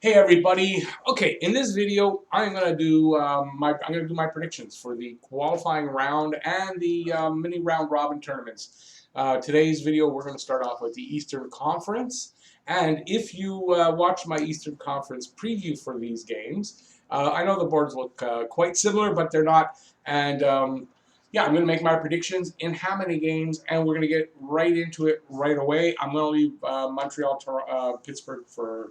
Hey everybody. Okay, in this video, I'm gonna do my predictions for the qualifying round and the mini round robin tournaments. Today's video, we're gonna start off with the Eastern Conference, and if you watch my Eastern Conference preview for these games, I know the boards look quite similar, but they're not. And yeah, I'm gonna make my predictions in how many games, and we're gonna get right into it right away. I'm gonna leave Montreal, Pittsburgh for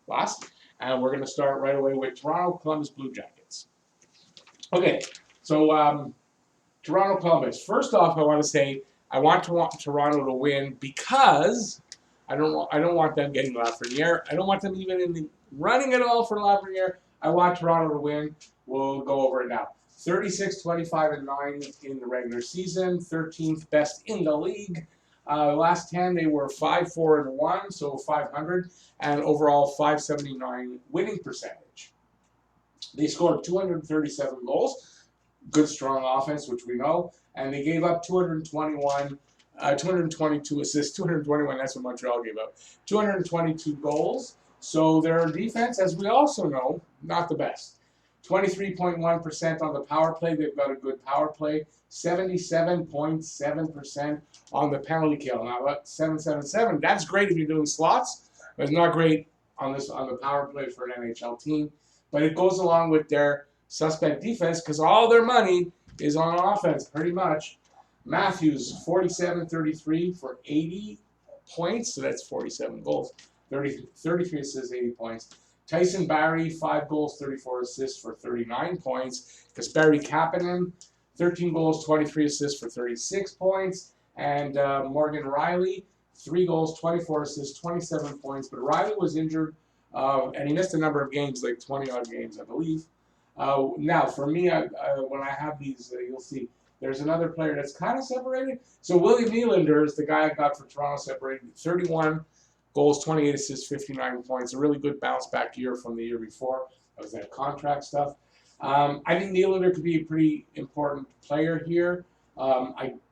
last. And we're going to start right away with Toronto Columbus Blue Jackets. Okay, so Toronto Columbus. First off, I want to say I want Toronto to win because I don't want them getting Lafreniere. I don't want them even in the running at all for Lafreniere. I want Toronto to win. We'll go over it now. 36, 25, and 9 in the regular season. 13th best in the league. Last 10, they were 5-4-1, so 500, and overall 579 winning percentage. They scored 237 goals, good strong offense, which we know, and they gave up 222 assists, 221, that's what Montreal gave up, 222 goals. So their defense, as we also know, not the best. 23.1% on the power play. They've got a good power play. 77.7% on the penalty kill. Now, 777, that's great if you're doing slots, but it's not great on the power play for an NHL team. But it goes along with their suspect defense because all their money is on offense, pretty much. Matthews, 47-33 for 80 points, so that's 47 goals. 33 assists, 80 points. Tyson Barrie, 5 goals, 34 assists for 39 points. Kasperi Kapanen, 13 goals, 23 assists for 36 points. And Morgan Riley, 3 goals, 24 assists, 27 points. But Riley was injured, and he missed a number of games, like 20-odd games, I believe. Now, for me, when I have these, you'll see there's another player that's kind of separated. So Willie Nielander is the guy I got for Toronto separated, 31 goals, 28 assists, 59 points. A really good bounce back year from the year before. That was that contract stuff. I think Nylander could be a pretty important player here.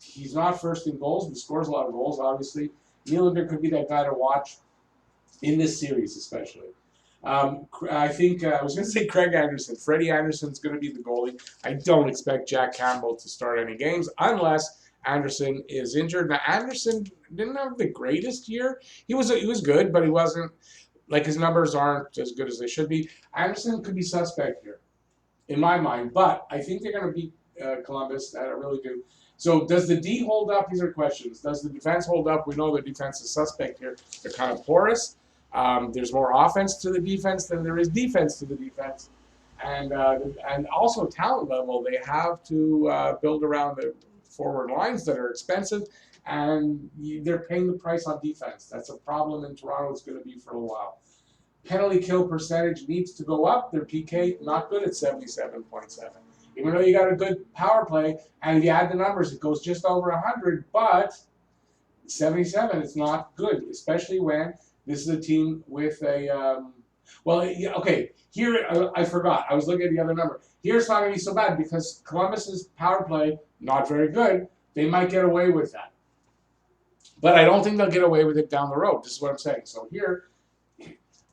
He's not first in goals, but scores a lot of goals, obviously. Nylander could be that guy to watch in this series, especially. I think I was going to say Craig Anderson. Freddie Anderson's going to be the goalie. I don't expect Jack Campbell to start any games unless Anderson is injured. Now, Anderson didn't have the greatest year. He was good, but he wasn't, like, his numbers aren't as good as they should be. Anderson could be suspect here, in my mind, but I think they're going to beat Columbus at a really good. So does the D hold up? These are questions. Does the defense hold up? We know the defense is suspect here. They're kind of porous. There's more offense to the defense than there is defense to the defense. And also talent level, they have to build around the forward lines that are expensive, and they're paying the price on defense. That's a problem in Toronto. It's going to be for a while. Penalty kill percentage needs to go up. Their PK, not good at 77.7. Even though you got a good power play, and if you add the numbers, it goes just over 100, but 77 is not good, especially when this is a team with a, okay, here, I forgot. I was looking at the other number. Here it's not going to be so bad because Columbus's power play, not very good. They might get away with that. But I don't think they'll get away with it down the road. This is what I'm saying. So here,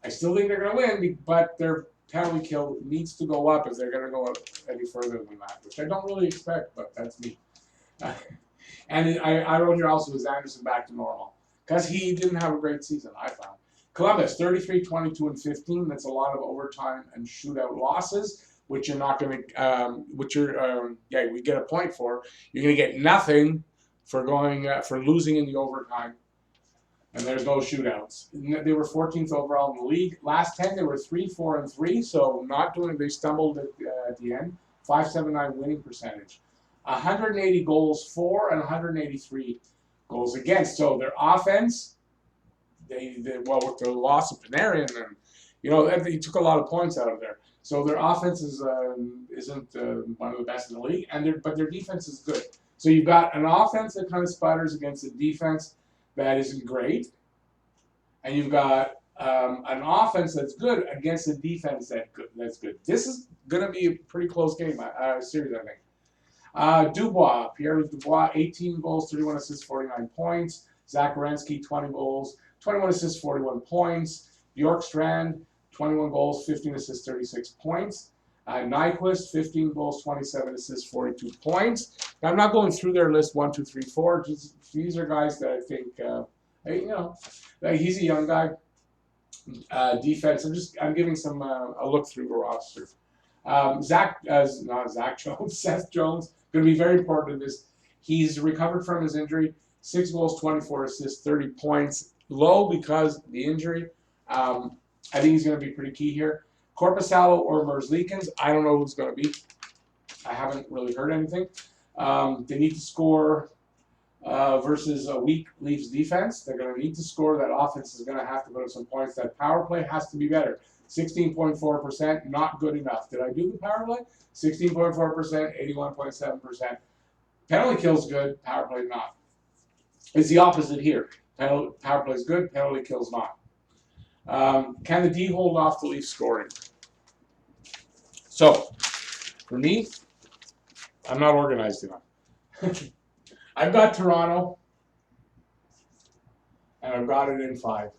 I still think they're going to win, but their penalty kill needs to go up if they're going to go any further than that, which I don't really expect, but that's me. And I wrote here also, is Anderson back to normal? Because he didn't have a great season, I found. Columbus, 33, 22, and 15. That's a lot of overtime and shootout losses, which you're not going to, we get a point for. You're going to get nothing for for losing in the overtime. And there's no shootouts. They were 14th overall in the league. Last 10, they were 3-4-3, so not doing. They stumbled at the end. 579 winning percentage. 180 goals for and 183 goals against. So their offense, with the loss of Panarin, and he took a lot of points out of there. So their offense isn't one of the best in the league, but their defense is good. So you've got an offense that kind of sputters against a defense that isn't great, and you've got an offense that's good against a defense that's good. This is going to be a pretty close game, series, I think. Dubois, Pierre Dubois, 18 goals, 31 assists, 49 points. Zach Werenski, 20 goals, 21 assists, 41 points. Bjorkstrand, 21 goals, 15 assists, 36 points. Nyquist, 15 goals, 27 assists, 42 points. Now, I'm not going through their list 1, 2, 3, 4. Just, these are guys that I think, he's a young guy. Defense. I'm giving some a look through the roster. Seth Jones, going to be very important in this. He's recovered from his injury. 6 goals, 24 assists, 30 points. Low because of the injury. I think he's going to be pretty key here. Korpisalo or Merzlikins, I don't know who's going to be. I haven't really heard anything. They need to score versus a weak Leafs defense. They're going to need to score. That offense is going to have to put up some points. That power play has to be better. 16.4%, not good enough. Did I do the power play? 16.4%, 81.7%. Penalty kill's good, power play not. It's the opposite here. Power play is good, penalty kill's not. Can the D hold off the Leafs scoring? So, for me, I'm not organized enough. I've got Toronto, and I've got it in 5.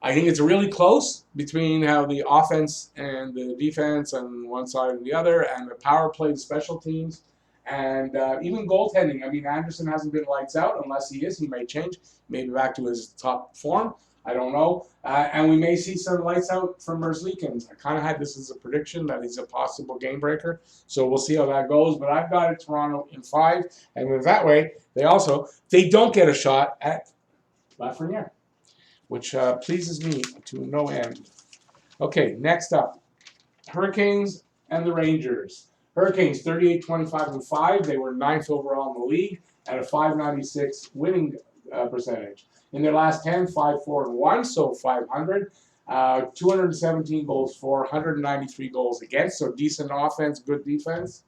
I think it's really close between how the offense and the defense on one side and the other, and the power play, the special teams, and even goaltending. I mean, Anderson hasn't been lights out. Unless he is, he may change. Maybe back to his top form. I don't know. And we may see some lights out from Merzlikins. I kind of had this as a prediction that he's a possible game breaker. So we'll see how that goes. But I've got it Toronto in 5. And in that way, they don't get a shot at Lafreniere, which pleases me to no end. Okay, next up, Hurricanes and the Rangers. Hurricanes 38, 25, and 5. They were 9th overall in the league at a .596 winning percentage. In their last 10, 5, 4, and 1, so 500. 217 goals for, 193 goals against, so decent offense, good defense.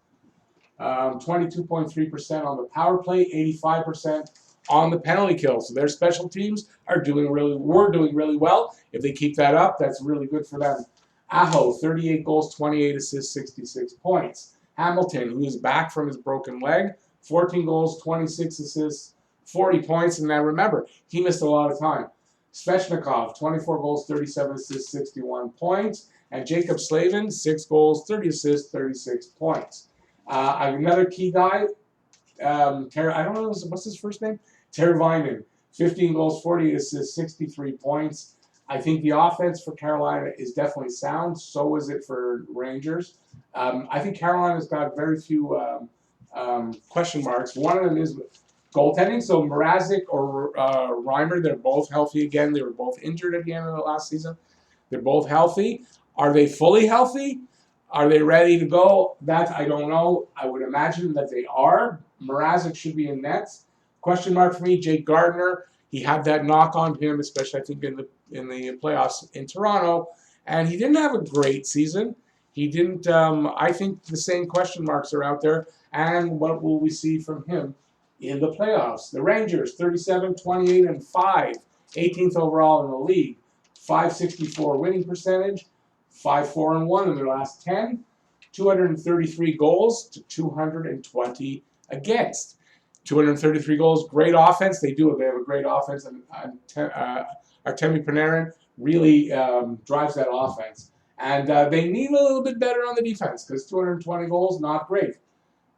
22.3% on the power play, 85% on the penalty kill. So their special teams were doing really well. If they keep that up, that's really good for them. Aho, 38 goals, 28 assists, 66 points. Hamilton, who is back from his broken leg, 14 goals, 26 assists, 40 points. And now remember, he missed a lot of time. Svechnikov, 24 goals, 37 assists, 61 points. And Jacob Slavin, 6 goals, 30 assists, 36 points. Another key guy, I don't know, what's his first name? Teravainen, 15 goals, 48 assists, 63 points. I think the offense for Carolina is definitely sound. So is it for Rangers. I think Carolina's got very few question marks. One of them is goaltending. So Mrazek or Reimer, they're both healthy again. They were both injured at the end of the last season. They're both healthy. Are they fully healthy? Are they ready to go? That I don't know. I would imagine that they are. Mrazek should be in nets. Question mark for me, Jake Gardiner. He had that knock on him, especially I think in the playoffs in Toronto, and he didn't have a great season. He didn't. I think the same question marks are out there. And what will we see from him in the playoffs? The Rangers, 37, 28, and 5, 18th overall in the league, .564 winning percentage, 5, 4, and 1 in their last 10, 233 goals to 220 against. 233 goals, great offense. They have a great offense, and Artemi Panarin really drives that offense. And they need a little bit better on the defense because 220 goals, not great.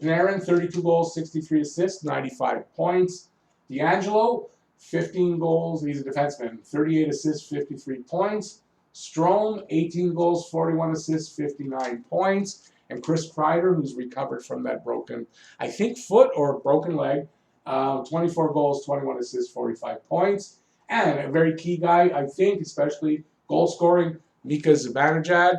Panarin, 32 goals, 63 assists, 95 points. D'Angelo, 15 goals. He's a defenseman. 38 assists, 53 points. Strome, 18 goals, 41 assists, 59 points. And Chris Kreider, who's recovered from that broken, I think, foot or broken leg, 24 goals, 21 assists, 45 points. And a very key guy, I think, especially goal scoring, Mika Zibanejad.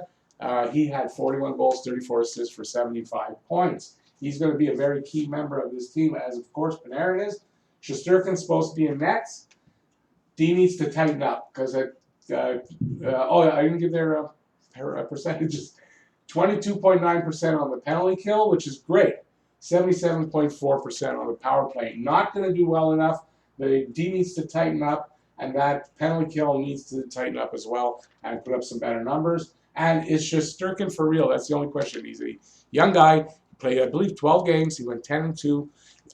He had 41 goals, 34 assists for 75 points. He's going to be a very key member of this team, as, of course, Panarin is. Shesterkin's supposed to be in nets. D needs to tighten up because I didn't give their percentages. 22.9% on the penalty kill, which is great. 77.4% on the power play. Not going to do well enough. The D needs to tighten up, and that penalty kill needs to tighten up as well and put up some better numbers. And is Shesterkin for real? That's the only question. He's a young guy. Played, I believe, 12 games. He went 10-2.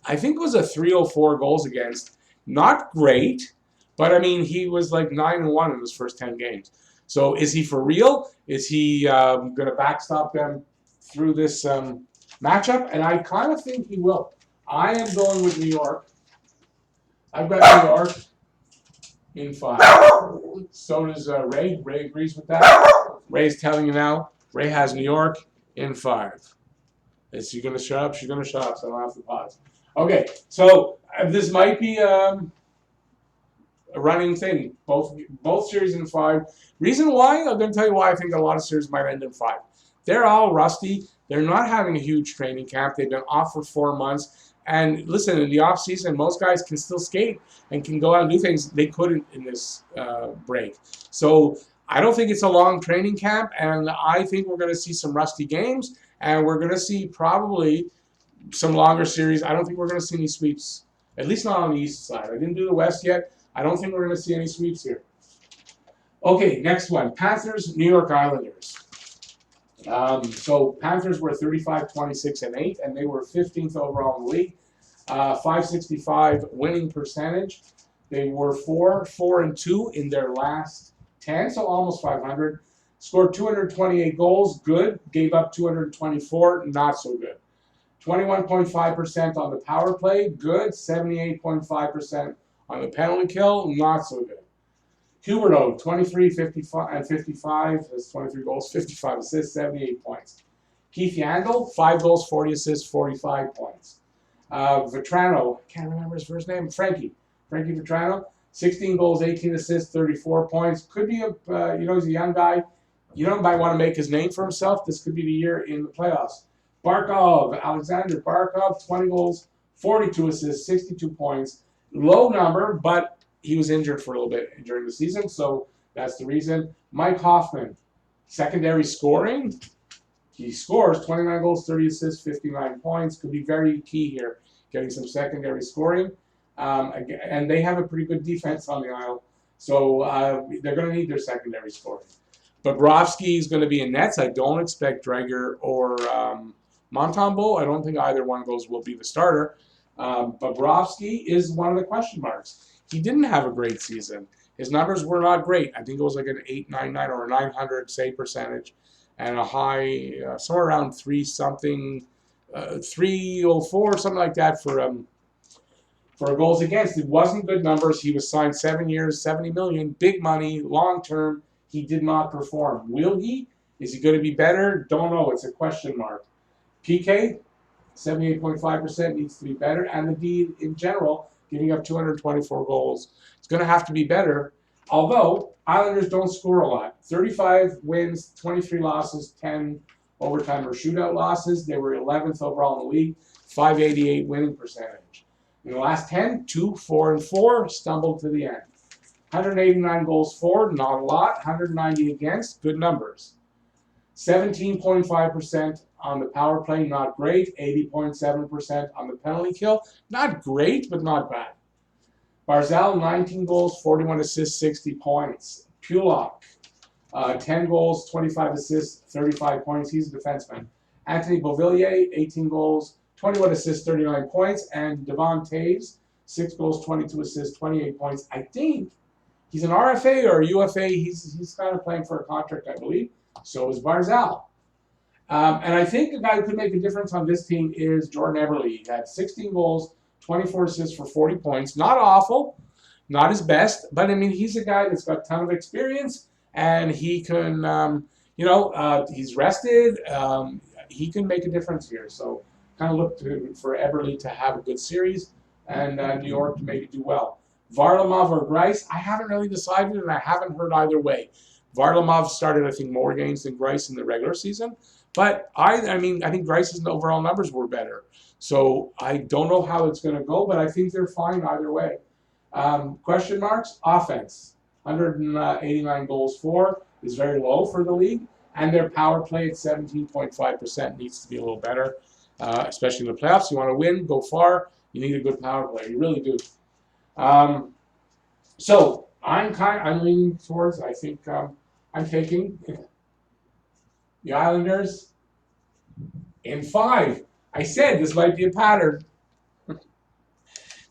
I think it was a .304 goals against. Not great, But, I mean, he was like 9-1 in his first 10 games. So is he for real? Is he going to backstop them through this matchup? And I kind of think he will. I am going with New York. I've got New York in 5. So does Ray. Ray agrees with that. Ray's telling you now. Ray has New York in 5. Is she going to shut up? She's going to shut up, so I don't have to pause. Okay, so this might be a running thing. Both series in 5. Reason why? I'm going to tell you why I think a lot of series might end in 5. They're all rusty. They're not having a huge training camp. They've been off for 4 months. And listen, in the off season, most guys can still skate and can go out and do things they couldn't in this break. So I don't think it's a long training camp, and I think we're going to see some rusty games, and we're going to see probably some longer series. I don't think we're going to see any sweeps, at least not on the east side. I didn't do the west yet. I don't think we're going to see any sweeps here. Okay, next one. Panthers, New York Islanders. So Panthers were 35-26-8, and they were 15th overall in the league. 565 winning percentage. They were 4-4-2 in their last 10, so almost 500. Scored 228 goals, good. Gave up 224, not so good. 21.5% on the power play, good. 78.5% on the penalty kill, not so good. Huberdeau, 23, 55, and 55. That's 23 goals, 55 assists, 78 points. Keith Yandel, 5 goals, 40 assists, 45 points. Vetrano, I can't remember his first name, Frankie Vetrano, 16 goals, 18 assists, 34 points. Could be he's a young guy. Might want to make his name for himself. This could be the year in the playoffs. Alexander Barkov, 20 goals, 42 assists, 62 points. Low number, but he was injured for a little bit during the season, so that's the reason. Mike Hoffman, secondary scoring. He scores 29 goals, 30 assists, 59 points. Could be very key here, getting some secondary scoring. And they have a pretty good defense on the aisle, so they're going to need their secondary scoring. Bobrovsky is going to be in nets. I don't expect Dreger or Montembeault. I don't think either one of those will be the starter. Bobrovsky is one of the question marks. He didn't have a great season. His numbers were not great. I think it was like an 899 or a 900 save percentage, and a high somewhere around 304, something like that for goals against. It wasn't good numbers. He was signed 7 years, $70 million, big money, long term. He did not perform. Will he? Is he going to be better? Don't know. It's a question mark. PK, 78.5% needs to be better, and the D in general, giving up 224 goals. It's going to have to be better, although Islanders don't score a lot. 35 wins, 23 losses, 10 overtime or shootout losses. They were 11th overall in the league, 588 winning percentage. In the last 10, 2-4-4, stumbled to the end. 189 goals for, not a lot. 190 against, good numbers. 17.5% on the power play, not great. 80.7% on the penalty kill, not great, but not bad. Barzal, 19 goals, 41 assists, 60 points. Pulock, 10 goals, 25 assists, 35 points. He's a defenseman. Anthony Beauvillier, 18 goals, 21 assists, 39 points. And Devon Taves, 6 goals, 22 assists, 28 points. I think he's an RFA or UFA. He's kind of playing for a contract, I believe. So is Barzal. And I think the guy who could make a difference on this team is Jordan Eberle. He had 16 goals, 24 assists for 40 points. Not awful, not his best, but I mean, he's a guy that's got a ton of experience, and he can, he's rested. He can make a difference here. So kind of look for Eberle to have a good series, and New York to maybe do well. Varlamov or Greiss, I haven't really decided, and I haven't heard either way. Varlamov started, I think, more games than Greiss in the regular season. But I think Greiss's overall numbers were better. So I don't know how it's going to go, but I think they're fine either way. Question marks, offense. 189 goals for is very low for the league. And their power play at 17.5% needs to be a little better, especially in the playoffs. You want to win, go far, you need a good power play. You really do. So I'm leaning towards, I think I'm taking the Islanders in 5. I said this might be a pattern.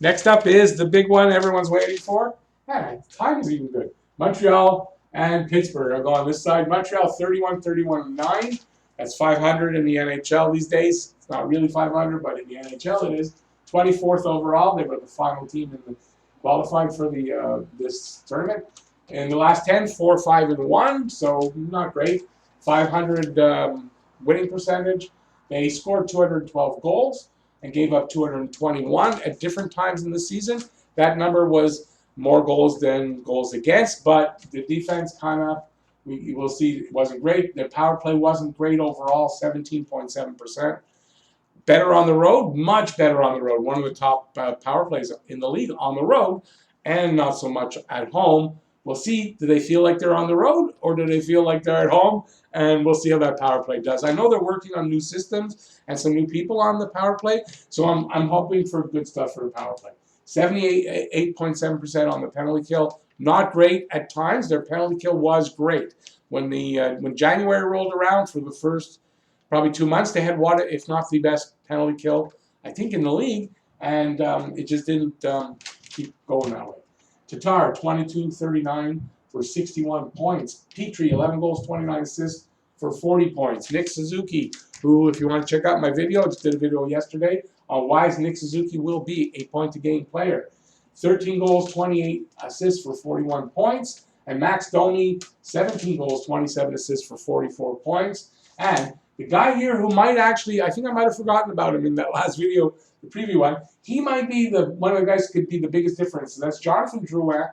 Next up is the big one everyone's waiting for. Man, time is even good. Montreal and Pittsburgh are going on this side. Montreal 31-31-9. That's 500 in the NHL these days. It's not really 500, but in the NHL it is. 24th overall. They were the final team in the qualified for the this tournament. In the last 10, 4-5-1, so not great. 500 winning percentage. They scored 212 goals and gave up 221 at different times in the season. That number was more goals than goals against, but the defense kind of, you will see, it wasn't great. Their power play wasn't great overall, 17.7%. Better on the road, much better on the road. One of the top power plays in the league on the road, and not so much at home. We'll see, do they feel like they're on the road, or do they feel like they're at home? And we'll see how that power play does. I know they're working on new systems and some new people on the power play, so I'm hoping for good stuff for the power play. 78.7% on the penalty kill. Not great at times. Their penalty kill was great. When January rolled around for the first probably 2 months, they had one, if not the best penalty kill, I think, in the league, and it just didn't keep going that way. Tatar, 22-39 for 61 points. Petrie, 11 goals, 29 assists for 40 points. Nick Suzuki, who, if you want to check out my video, I just did a video yesterday on why Nick Suzuki will be a point-a-game player. 13 goals, 28 assists for 41 points. And Max Domi, 17 goals, 27 assists for 44 points. And the guy here who might actually, I think I might have forgotten about him in that last video, the preview one, he might be one of the guys who could be the biggest difference. And that's Jonathan Drouin.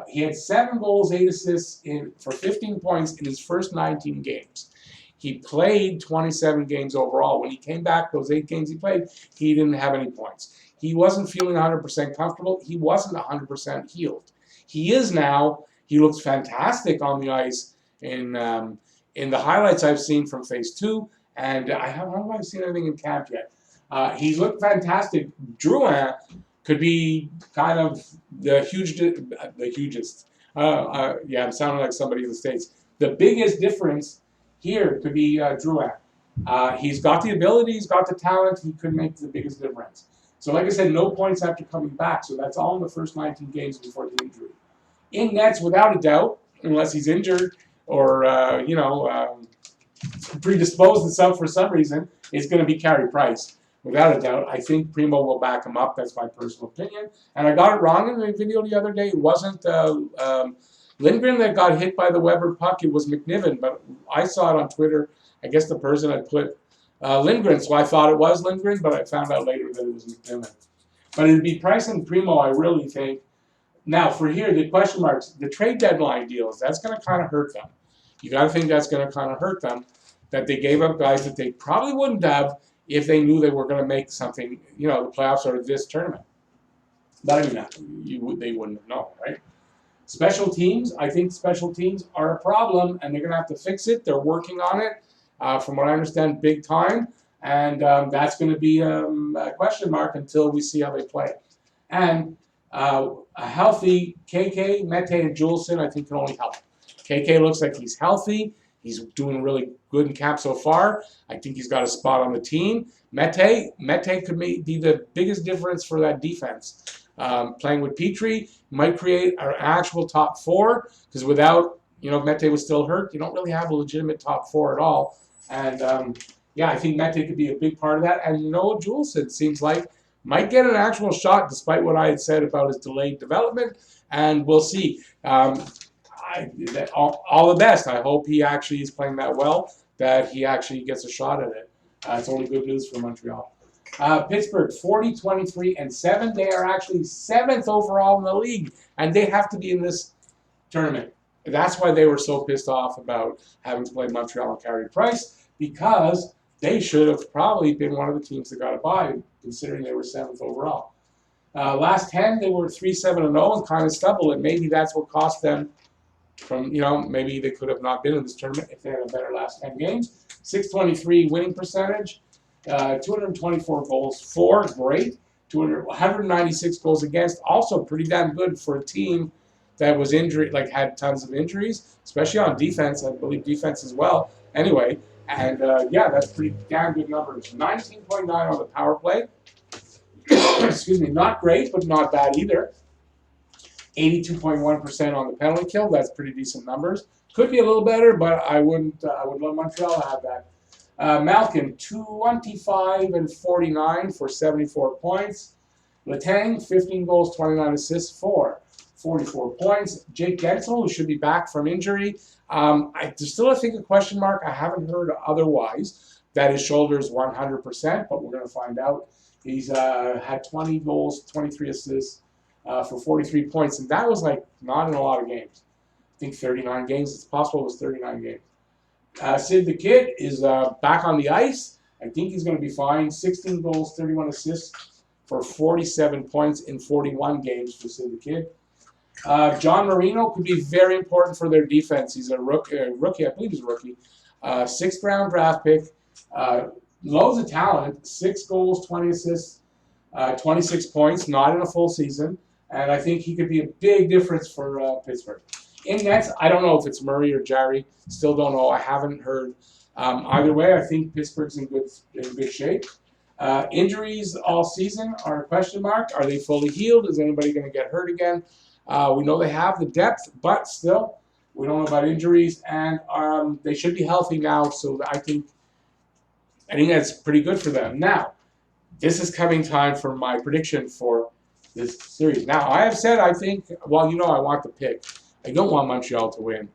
He had 7 goals, 8 assists for 15 points in his first 19 games. He played 27 games overall. When he came back, those 8 games he played, he didn't have any points. He wasn't feeling 100% comfortable. He wasn't 100% healed. He is now. He looks fantastic on the ice in the highlights I've seen from Phase 2, and I haven't seen anything in camp yet. He's looked fantastic. Drouin could be kind of the hugest. Yeah, I'm sounding like somebody in the States. The biggest difference here could be Drouin. He's got the ability, he's got the talent, he could make the biggest difference. So like I said, no points after coming back, so that's all in the first 19 games before the injury. In nets, without a doubt, unless he's injured or, predisposed himself for some reason, is going to be Carey Price. Without a doubt, I think Primo will back him up. That's my personal opinion. And I got it wrong in the video the other day. It wasn't Lindgren that got hit by the Weber puck. It was McNiven, but I saw it on Twitter. I guess the person had put Lindgren, so I thought it was Lindgren, but I found out later that it was McNiven. But it'd be Price and Primo, I really think. Now, for here, the question marks, the trade deadline deals, that's going to kind of hurt them. You got to think that's going to kind of hurt them, that they gave up guys that they probably wouldn't have if they knew they were going to make something, the playoffs or this tournament. But I mean, they wouldn't have known, right? Special teams, I think special teams are a problem, and they're going to have to fix it. They're working on it, from what I understand, big time. And that's going to be a question mark until we see how they play. And a healthy KK, Mete, and Juleson, I think, can only help. KK looks like he's healthy. He's doing really good in camp so far. I think he's got a spot on the team. Mete could be the biggest difference for that defense. Playing with Petrie might create an actual top 4, because without, Mete was still hurt, you don't really have a legitimate top 4 at all. And, yeah, I think Mete could be a big part of that. And Noah Juleson seems like might get an actual shot, despite what I had said about his delayed development. And we'll see. All the best. I hope he actually is playing that well, that he actually gets a shot at it. It's only good news for Montreal. Pittsburgh, 40-23-7. They are actually 7th overall in the league, and they have to be in this tournament. That's why they were so pissed off about having to play Montreal and Carey Price, because they should have probably been one of the teams that got a bye, considering they were 7th overall. Last 10, they were 3-7-0 and kind of stumbled, and maybe that's what cost them from, maybe they could have not been in this tournament if they had a better last 10 games. 623 winning percentage, 224 goals for, great. 196 goals against, also pretty damn good for a team that was injured, had tons of injuries, especially on defense. I believe defense as well. Anyway, and yeah, that's pretty damn good numbers. 19.9 on the power play. Excuse me, not great, but not bad either. 82.1% on the penalty kill. That's pretty decent numbers. Could be a little better, but I wouldn't. I would love Montreal to have that. Malkin, 25 and 49 for 74 points. Letang, 15 goals, 29 assists for 44 points. Jake Guentzel, who should be back from injury. There's still, I think, a question mark. I haven't heard otherwise that his shoulder is 100%, but we're going to find out. He's had 20 goals, 23 assists for 43 points, and that was like not in a lot of games. I think 39 games. It's possible it was 39 games. Sid the Kid is back on the ice. I think he's going to be fine. 16 goals, 31 assists for 47 points in 41 games for Sid the Kid. John Marino could be very important for their defense. He's a rookie, I believe he's a rookie. 6th round draft pick. Loads of talent. 6 goals, 20 assists, 26 points, not in a full season. And I think he could be a big difference for Pittsburgh. In nets, I don't know if it's Murray or Jarry. Still don't know. I haven't heard. Either way, I think Pittsburgh's in good shape. Injuries all season are a question mark. Are they fully healed? Is anybody going to get hurt again? We know they have the depth, but still, we don't know about injuries. And they should be healthy now, so I think that's pretty good for them. Now, this is coming time for my prediction for this series. Now, I have said I think, well, I want the pick. I don't want Montreal to win.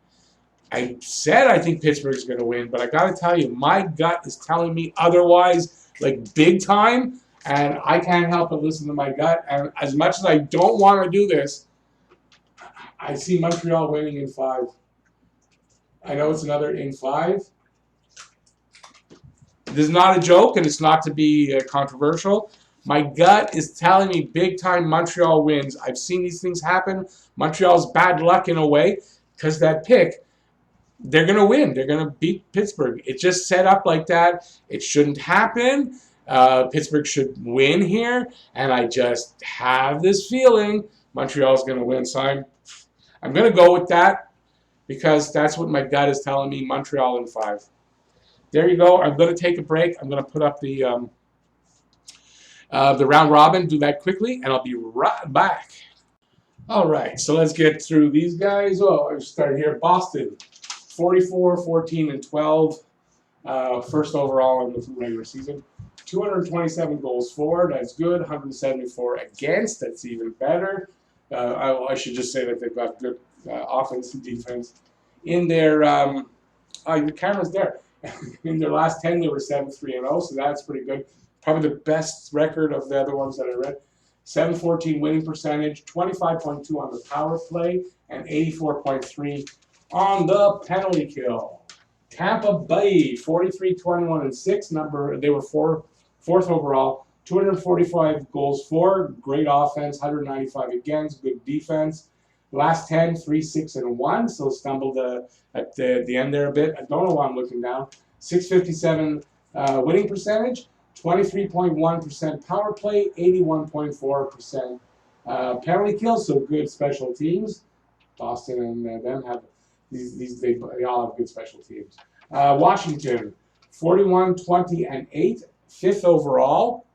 I said I think Pittsburgh's going to win, but I got to tell you, my gut is telling me otherwise, like big time, and I can't help but listen to my gut. And as much as I don't want to do this, I see Montreal winning in 5. I know it's another in 5. This is not a joke, and it's not to be controversial. My gut is telling me big-time Montreal wins. I've seen these things happen. Montreal's bad luck in a way because that pick, they're going to win. They're going to beat Pittsburgh. It's just set up like that. It shouldn't happen. Pittsburgh should win here, and I just have this feeling Montreal's going to win. So I'm going to go with that because that's what my gut is telling me, Montreal in 5. There you go. I'm going to take a break. I'm going to put up the round robin, do that quickly, and I'll be right back. All right, so let's get through these guys. Well, I'll start here. Boston, 44, 14, and 12. First overall in the regular season. 227 goals for. That's good. 174 against. That's even better. I should just say that they've got good offense and defense. In their, the camera's there. In their last 10, they were 7-3-0, so that's pretty good. Probably the best record of the other ones that I read. 714 winning percentage, 25.2 on the power play, and 84.3 on the penalty kill. Tampa Bay, 43, 21, and 6. They were fourth overall. 245 goals for, great offense, 195 against, good defense. Last 10, 3, 6, and 1. So stumbled at the end there a bit. I don't know why I'm looking down. 657 winning percentage. 23.1% power play, 81.4% penalty kill, so good special teams. Boston and them have they all have good special teams. Washington, 41, 20, and 8, 5th overall.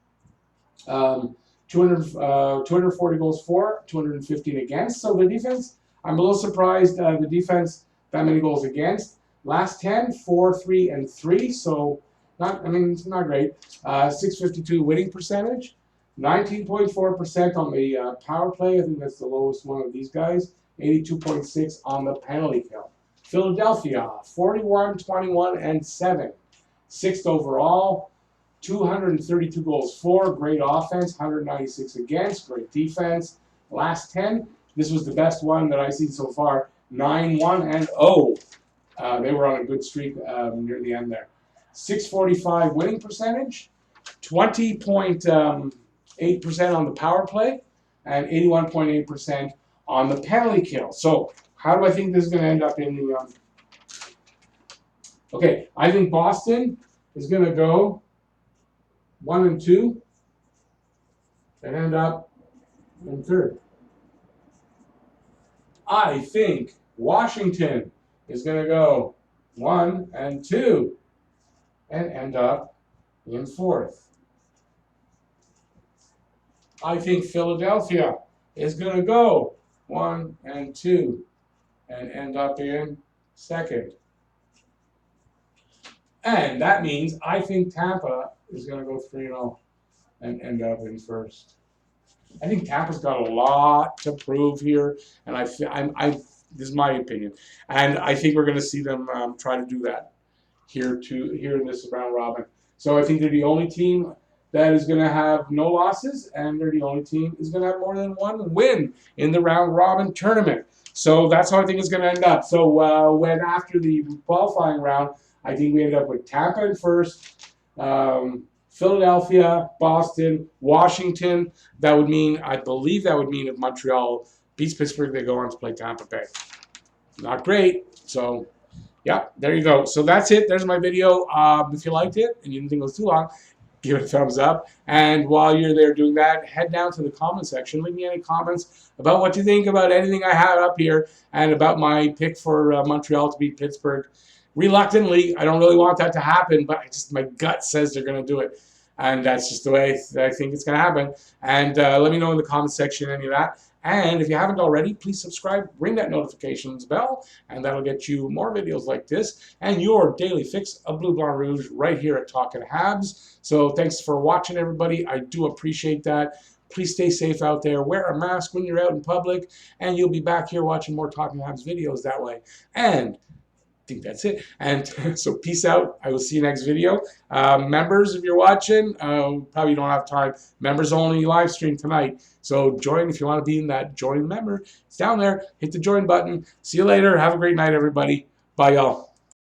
240 goals for, 215 against. So the defense, I'm a little surprised. The defense that many goals against. Last 10, 4, 3, and 3. So. It's not great. 652 winning percentage, 19.4% on the power play. I think that's the lowest one of these guys. 82.6 on the penalty kill. Philadelphia, 41, 21, and 7. 6th overall, 232 goals for, great offense, 196 against, great defense. Last 10, this was the best one that I've seen so far, 9, 1, and 0. They were on a good streak near the end there. 645 winning percentage, 20.8% on the power play, and 81.8% on the penalty kill. So, how do I think this is going to end up in the... Okay, I think Boston is going to go 1 and 2 and end up in 3rd. I think Washington is going to go 1 and 2 and end up in 4th. I think Philadelphia is going to go 1 and 2 and end up in second. And that means I think Tampa is going to go 3-0 and end up in first. I think Tampa's got a lot to prove here, and this is my opinion, and I think we're going to see them try to do that here in this round robin. So I think they're the only team that is going to have no losses, and they're the only team is going to have more than one win in the round robin tournament. So that's how I think it's going to end up. So when after the qualifying round, I think we ended up with Tampa in first, Philadelphia, Boston, Washington. That would mean, I believe that would mean if Montreal beats Pittsburgh, they go on to play Tampa Bay. Not great. So, yeah, there you go. So that's it. There's my video. If you liked it and you didn't think it was too long, give it a thumbs up. And while you're there doing that, head down to the comment section. Leave me any comments about what you think about anything I have up here and about my pick for Montreal to beat Pittsburgh. Reluctantly, I don't really want that to happen, but my gut says they're going to do it. And that's just the way I think it's going to happen. And let me know in the comment section any of that. And if you haven't already, please subscribe, ring that notifications bell, and that'll get you more videos like this and your daily fix of Blue Blanc Rouge right here at Talkin' Habs. So thanks for watching, everybody. I do appreciate that. Please stay safe out there. Wear a mask when you're out in public, and you'll be back here watching more Talkin' Habs videos that way. And I think that's it. And so peace out. I will see you next video. Members, if you're watching, probably don't have time. Members only live stream tonight. So join if you want to be in that join member. It's down there. Hit the join button. See you later. Have a great night, everybody. Bye, y'all.